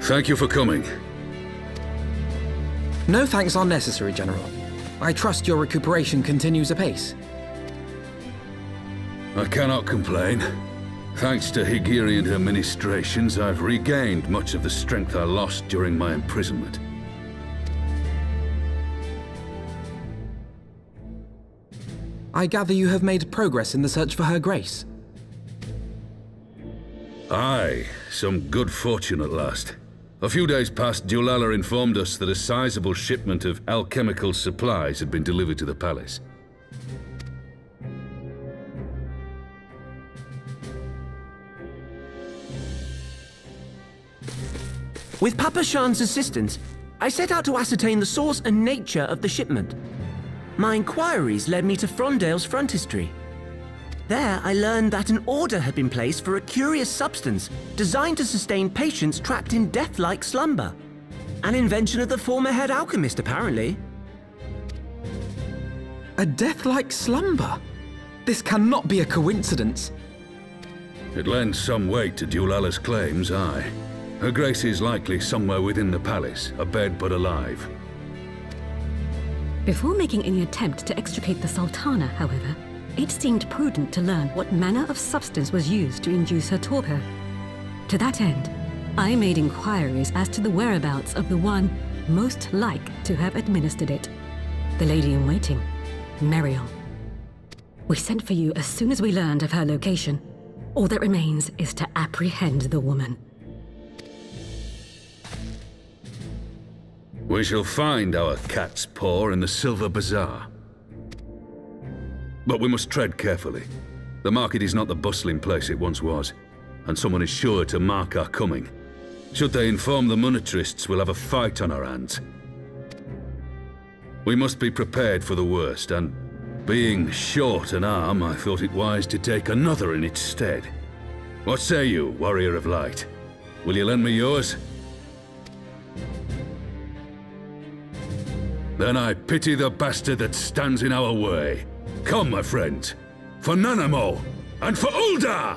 Thank you for coming. No thanks are necessary, General. I trust your recuperation continues apace. I cannot complain. Thanks to Higiri and her ministrations, I've regained much of the strength I lost during my imprisonment. I gather you have made progress in the search for Her Grace. Aye, some good fortune at last. A few days past, Dulala informed us that a sizable shipment of alchemical supplies had been delivered to the palace. With Papa Shan's assistance, I set out to ascertain the source and nature of the shipment. My inquiries led me to Frondale's frontistery. There, I learned that an order had been placed for a curious substance designed to sustain patients trapped in death-like slumber. An invention of the former head alchemist, apparently. A death-like slumber? This cannot be a coincidence. It lends some weight to Dulala's claims, aye. Her Grace is likely somewhere within the palace, abed but alive. Before making any attempt to extricate the Sultana, however, it seemed prudent to learn what manner of substance was used to induce her torpor. To that end, I made inquiries as to the whereabouts of the one most like to have administered it, the lady-in-waiting, Meriel. We sent for you as soon as we learned of her location. All that remains is to apprehend the woman. We shall find our cat's paw in the Silver Bazaar. But we must tread carefully. The market is not the bustling place it once was, and someone is sure to mark our coming. Should they inform the monetarists, we'll have a fight on our hands. We must be prepared for the worst, and being short an arm, I thought it wise to take another in its stead. What say you, Warrior of Light? Will you lend me yours? Then I pity the bastard that stands in our way. Come, my friends, for Nanamo and for Ul'dah!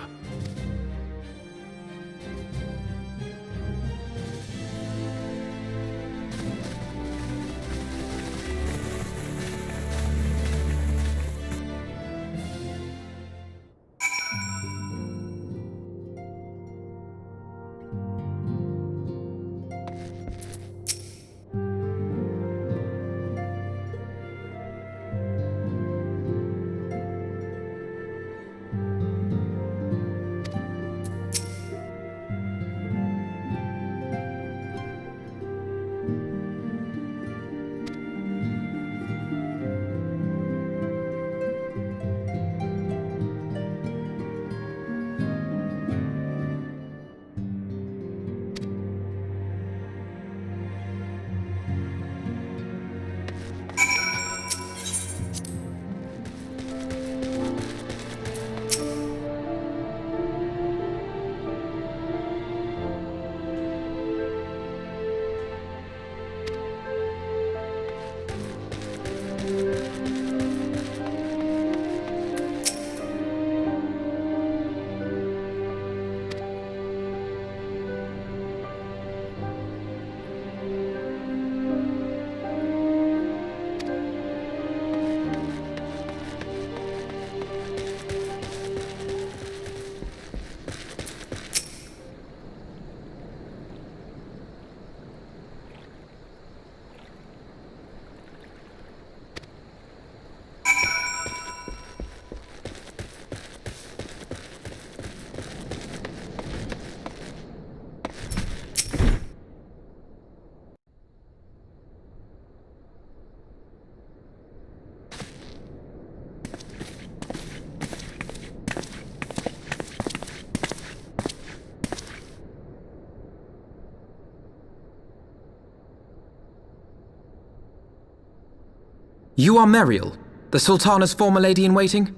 You are Meriel, the Sultana's former lady-in-waiting?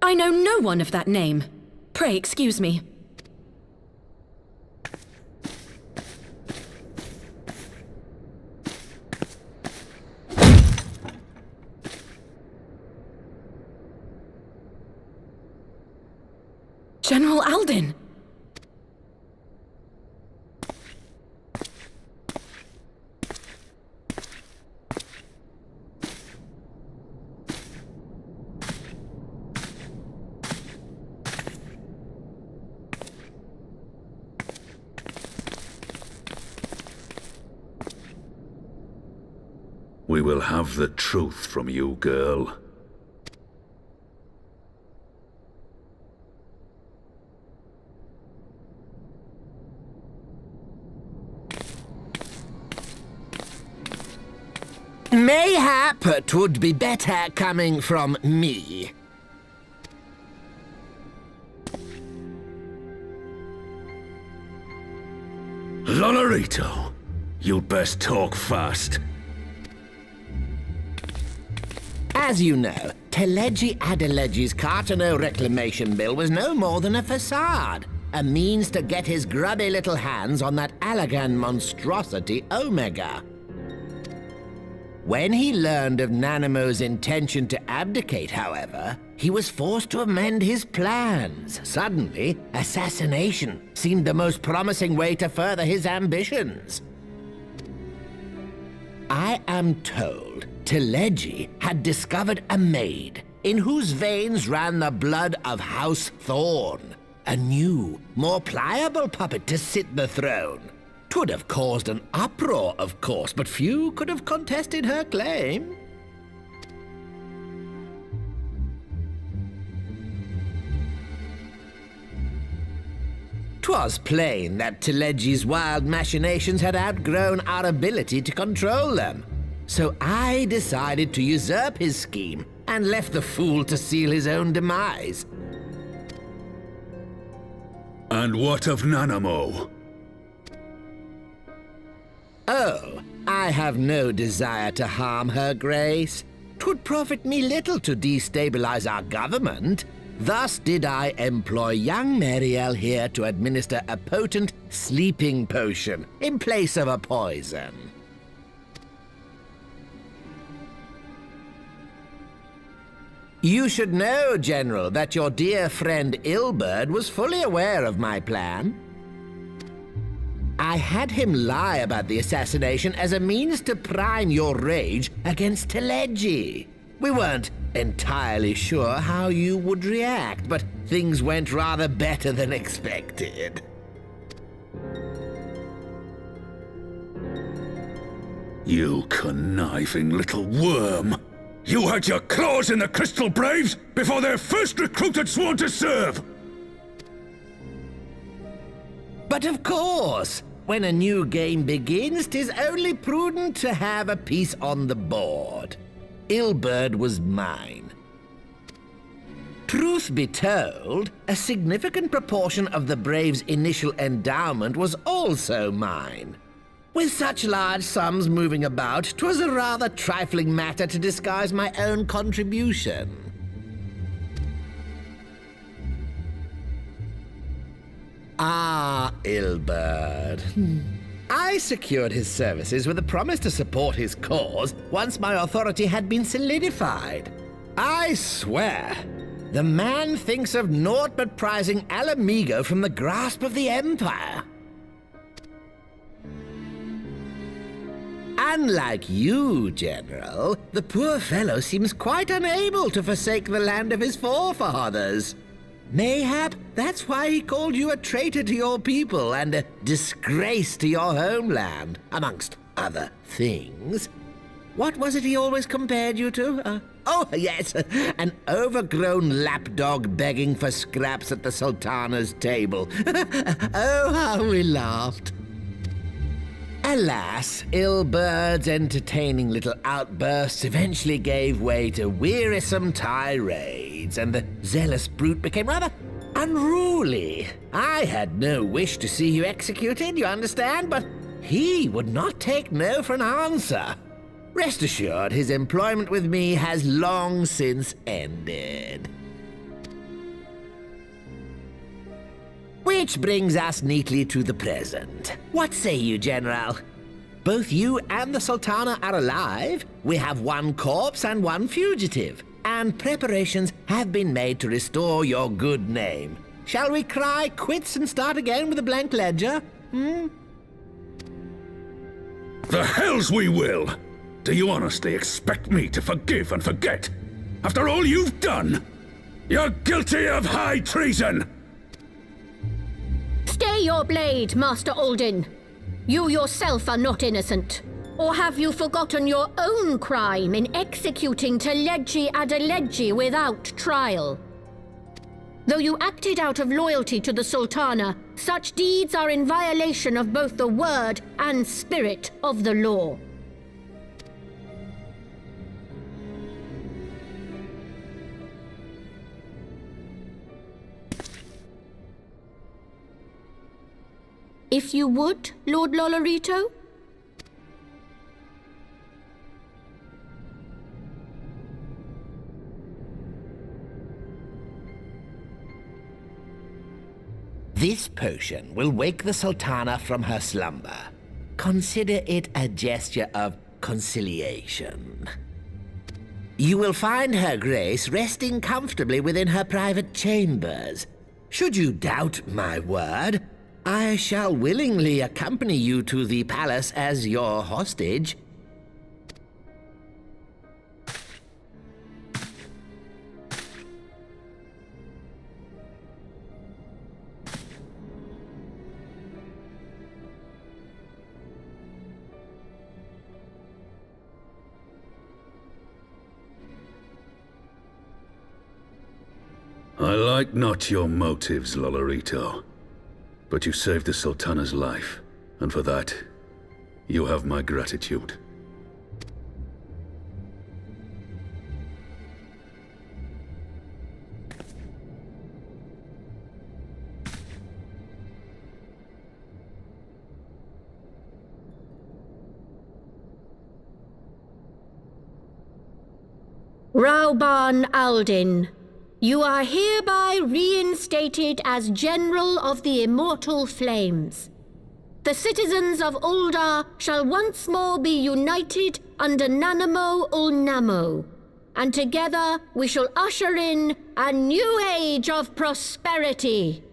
I know no one of that name. Pray excuse me. General Alden! We will have the truth from you, girl. Mayhap 'twould be better coming from me. Lonorito, you'd best talk fast. As you know, Teleji Adeleji's Cartano reclamation bill was no more than a facade, a means to get his grubby little hands on that Allagan monstrosity Omega. When he learned of Nanamo's intention to abdicate, however, he was forced to amend his plans. Suddenly, assassination seemed the most promising way to further his ambitions. I am told Teleji had discovered a maid in whose veins ran the blood of House Thorn, a new, more pliable puppet to sit the throne. 'Twould have caused an uproar, of course, but few could have contested her claim. 'Twas plain that Teleji's wild machinations had outgrown our ability to control them. So I decided to usurp his scheme and left the fool to seal his own demise. And what of Nanamo? Oh, I have no desire to harm her grace. 'Twould profit me little to destabilize our government. Thus did I employ young Mariel here to administer a potent sleeping potion in place of a poison. You should know, General, that your dear friend Hildibrand was fully aware of my plan. I had him lie about the assassination as a means to prime your rage against Teleji. We weren't entirely sure how you would react, but things went rather better than expected. You conniving little worm! You had your claws in the Crystal Braves before their first recruit had sworn to serve! But of course, when a new game begins, 'tis only prudent to have a piece on the board. Hildibrand was mine. Truth be told, a significant proportion of the Braves' initial endowment was also mine. With such large sums moving about, 'twas a rather trifling matter to disguise my own contribution. Ah, Hildibrand. I secured his services with a promise to support his cause once my authority had been solidified. I swear, the man thinks of naught but prizing Alamigo from the grasp of the Empire. Unlike you, General, the poor fellow seems quite unable to forsake the land of his forefathers. Mayhap that's why he called you a traitor to your people and a disgrace to your homeland, amongst other things. What was it he always compared you to? Oh, yes, an overgrown lapdog begging for scraps at the Sultana's table. Oh, how we laughed. Alas, Hildibrand's entertaining little outbursts eventually gave way to wearisome tirades, and the zealous brute became rather unruly. I had no wish to see you executed, you understand, but he would not take no for an answer. Rest assured, his employment with me has long since ended. Which brings us neatly to the present. What say you, General? Both you and the Sultana are alive. We have one corpse and one fugitive, and preparations have been made to restore your good name. Shall we cry quits and start again with a blank ledger? The hells we will! Do you honestly expect me to forgive and forget? After all you've done? You're guilty of high treason! Stay your blade, Master Alden. You yourself are not innocent. Or have you forgotten your own crime in executing Teledji Adeledji without trial? Though you acted out of loyalty to the Sultana, such deeds are in violation of both the word and spirit of the law. If you would, Lord Lolorito? This potion will wake the Sultana from her slumber. Consider it a gesture of conciliation. You will find her grace resting comfortably within her private chambers. Should you doubt my word, I shall willingly accompany you to the palace as your hostage. I like not your motives, Lolorito. But you saved the Sultana's life, and for that, you have my gratitude. Rauban Aldin, you are hereby reinstated as General of the Immortal Flames. The citizens of Ul'dah shall once more be united under Nanamo Ul'Namo, and together we shall usher in a new age of prosperity.